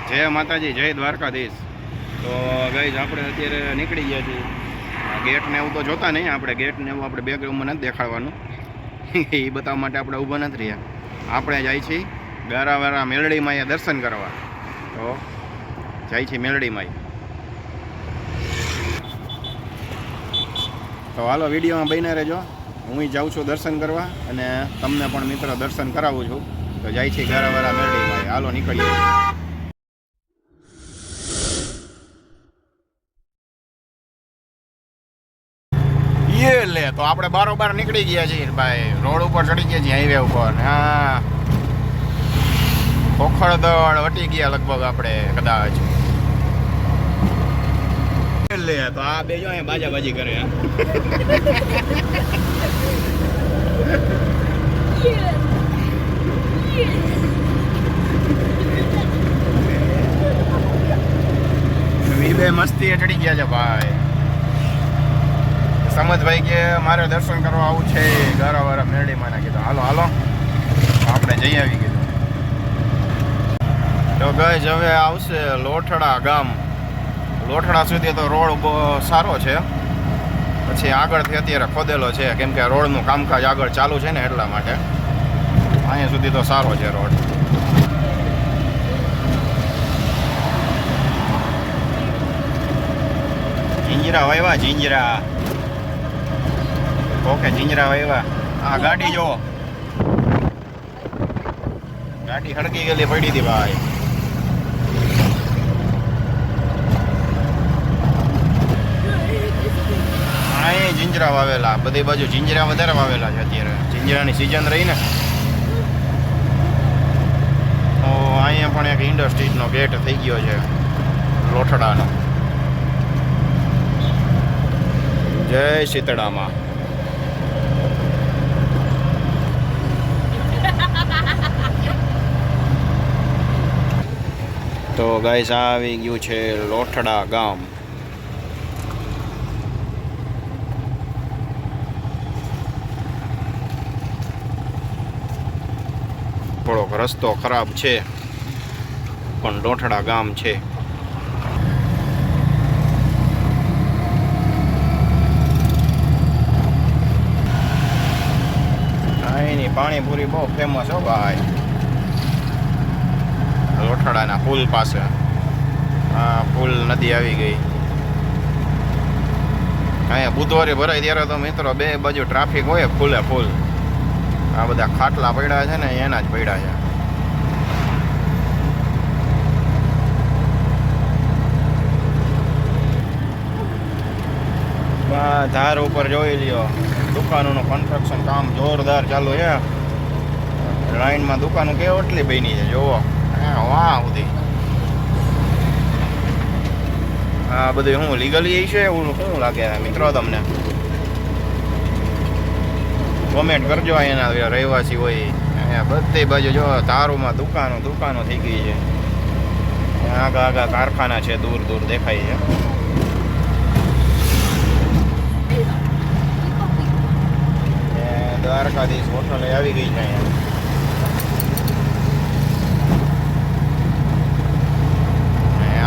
જય માતાજી, જય દ્વારકાધીશ. તો ગાઈઝ આપણે અત્યારે નીકળી ગયા છીએ. ગેટ ને એવું તો જોતા નહીં આપણે, ગેટ ને એવું આપણે બેકગ્રાઉન્ડમાં નથી દેખાડવાનું. એ બતાવવા માટે આપણે ઊભા નથી રહ્યા. આપણે જાય છીએ ગારાવાળા મેલડીમાં દર્શન કરવા. તો જાય છે મેલડીમાં. તો હાલો વિડીયોમાં બન્યા રહેજો. હું જાઉં છું દર્શન કરવા અને તમને પણ મિત્ર દર્શન કરાવું છું. તો જાય છે ગારાવાળા મેલડીમાં. હાલો નીકળીએ. લે તો આપણે બારોબાર નીકળી ગયા છીએ ભાઈ, રોડ ઉપર ચડી ગયા છીએ, હાઈવે ઉપર. હા, ખોખરદળ વટી ગયા લગભગ આપણે કદાચ. લે તો આ બે જો અહીંયા બાજાબાજી કરે. બે મસ્તી ચડી ગયા છે ભાઈ. સમજભાઈ કે મારે દર્શન કરવા આવું છે ગારાવાળા મેરડીમાં. કીધું હાલો હાલો આપણે જઈ આવી. કીધું તો ગાઈઝ હવે આવશે લોઠડા ગામ. લોઠડા સુધી તો રોડ બહુ સારો છે, પછી આગળથી અત્યારે ખોદેલો છે કેમ કે રોડનું કામકાજ આગળ ચાલુ છે ને એટલા માટે. અહીંયા સુધી તો સારો છે રોડ. જીંજરા વાવ્યા, જીંજરા. ઓકે, જીંજરા વાવ્યા. હા, ગાડી જો, ગાડી હડકી ગયેલી પડી હતી ભાઈ. અહીં જીંજરા વાવેલા, બધી બાજુ જીંજરા વધારે વાવેલા છે અત્યારે. જીંજરાની સિઝન રહી ને. તો અહીંયા પણ એક ઇન્ડસ્ટ્રીઝનો ગેટ થઈ ગયો છે લોઠડાનો. જય શીતળામાં. તો ગાઈસ આવી ગયું છે લોઠડા ગામ. થોડોક રસ્તો ખરાબ છે પણ લોઠડા ગામ છે. અહીંની પાણીપુરી બહુ ફેમસ હો ભાઈ, લોઠડાના પુલ પાસે. હા, પુલ નદી આવી ગઈ. અહીંયા બુધવારે ભરાય ત્યારે તો મિત્રો બે બાજુ ટ્રાફિક હોય ફૂલે ફૂલ. આ બધા ખાટલા પડ્યા છે ને એના જ પડ્યા છે. ધાર ઉપર જોઈ લ્યો, દુકાનોનું કન્સ્ટ્રક્શન કામ જોરદાર ચાલુ છે. લાઈનમાં દુકાનો કેટલી બની છે જોવો. વાહ સુધી આ બધું શું લીગલી છે એવું શું લાગે મિત્રો તમને? કોમેન્ટ કરજો. અહીંયાના રહેવાસી હોય અહીંયા બધી બાજુ જો તારુમાં દુકાનો થઈ ગઈ છે. આગા આગા કારખાના છે, દૂર દૂર દેખાય છે. દ્વારકાધીશ હોટલે આવી ગઈ છે અહીંયા.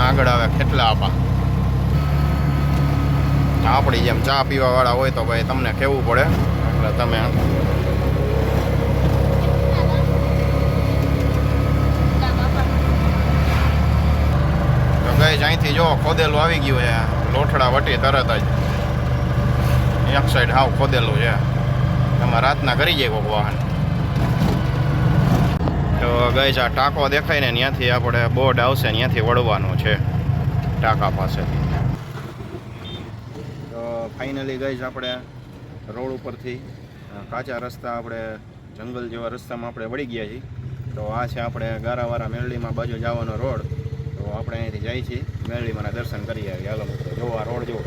આગળ આવે ખેટલા આપા. આપણી જેમ ચા પીવા વાળા હોય તો ભાઈ તમને કહેવું પડે એટલે તમે તો ગઈ અહીંથી જો ખોદેલું આવી ગયું છે લોઠડા વટી તરત જ. એક સાઈડ હાવ ખોદેલું છે, એમાં રાતના કરી જાય કોઈક વાહન. તો ગઈ આ ટાંકો દેખાય ને ત્યાંથી આપણે બોર્ડ આવશે, ત્યાંથી વળવાનું છે ટાંકા પાસેથી. તો ફાઇનલી ગઈ આપણે રોડ ઉપરથી કાચા રસ્તા આપણે જંગલ જેવા રસ્તામાં આપણે વળી ગયા છીએ. તો આ છે આપણે ગારાવાળા મેરડીમાં બાજુ જવાનો રોડ. તો આપણે અહીંથી જાય છીએ મેરડીમાંના દર્શન કરી આવીએ. હાલો મિત્રો, જો આ રોડ જો.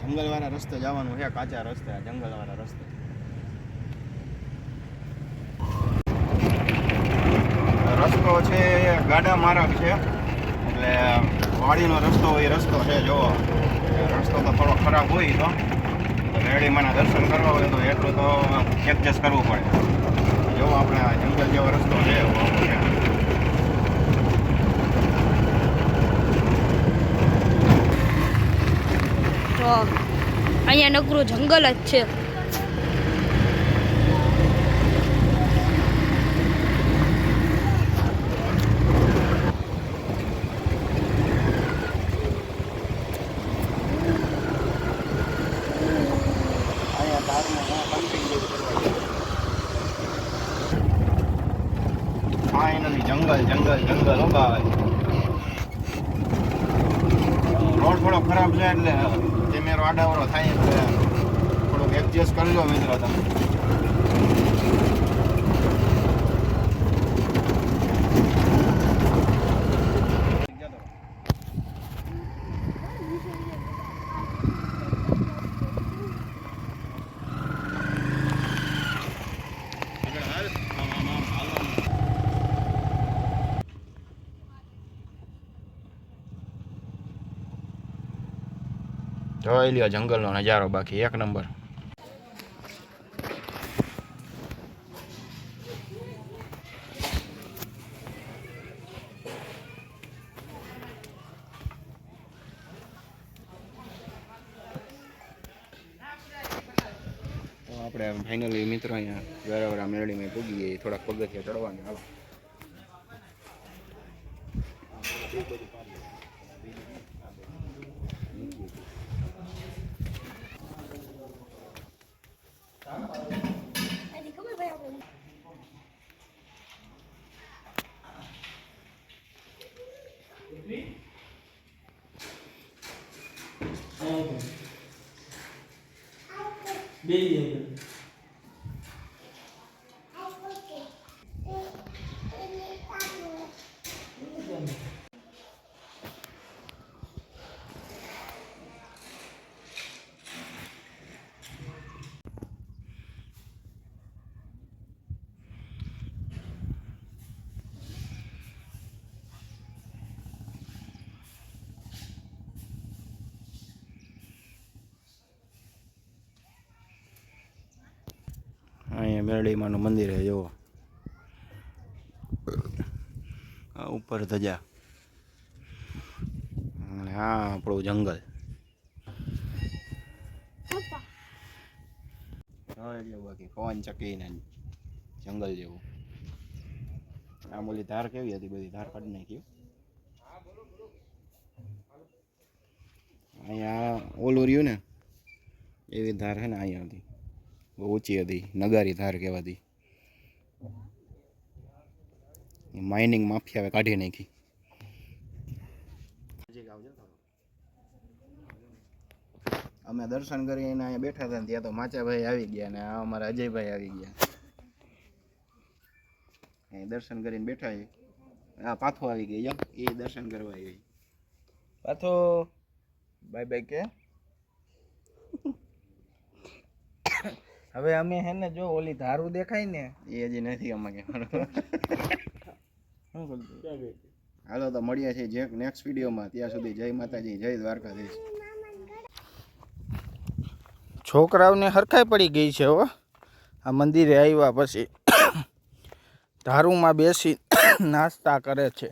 જંગલવાળા રસ્તે જવાનું છે, કાચા રસ્તે, જંગલવાળા રસ્તે. રસ્તો છે ગાડા માર્ગ છે, એટલે વાડીનો રસ્તો એ રસ્તો છે. જો રસ્તો તો થોડો ખરાબ હોય તો મેરડીમાંના દર્શન કરવા હોય તો એટલું તો એડજસ્ટ કરવું પડે. જેવો આપણે જંગલ જેવો રસ્તો છે એવો છે. તો અહીંયા નકરું જંગલ જ છે. ફાઇનલી જંગલ હો ભાઈ. રોડ થોડો ખરાબ છે એટલે કેમેરો આડાવડો થાય એટલે થોડુંક એડજસ્ટ કરજો મિત્રો તમે. જોઈ લ્યો જંગલનો નજારો, બાકી એક નંબર. આપણે ફાઇનલી મિત્રો અહીંયા વેરાવરા મેરડીમાં પૂગી ગઈ. થોડાક પગથિયા ચડવાના. હાલો અહીંયા મેરડીમાંનું મંદિર છે જુઓ. આ ઉપર ધજા અને આ આપણું જંગલ. બાકી પવન ચકીને જંગલ જેવું. આમ ઓલી ધાર કેવી હતી, બધી ધાર કાઢી નાખી. અહીંયા ઓલું રહ્યું ને એવી ધાર છે ને અહીંયા હતી, બહુ ઊંચી હતી, નગારી ધાર કહેવાતી. માઇનિંગ માફિયાએ કાઢી નાખી. અમે દર્શન કરીને અહીંયા બેઠા હતા ને ત્યાં તો માચાભાઈ આવી ગયા ને આ અમારા અજયભાઈ આવી ગયા. અહીં દર્શન કરીને બેઠા છે. આ પાથો આવી ગઈ, એ દર્શન કરવા આવી. પાથો બાય બાય કે હવે અમે હે ને જો ઓલી ધારું દેખાય ને એ હજી નથી અમારે. હાલો તો મળીએ છીએ નેક્સ્ટ વિડીયોમાં. ત્યાં સુધી જય માતાજી, જય દ્વારકાધીશ. છોકરાઓને હરખાઈ પડી ગઈ છે હો. આ મંદિરે આવ્યા પછી ધારુમાં બેસી નાસ્તા કરે છે.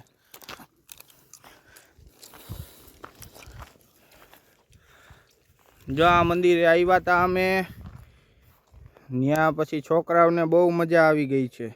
જો આ મંદિરે આવ્યા હતા અમે, ત્યાં પછી છોકરાઓને બહુ મજા આવી ગઈ છે.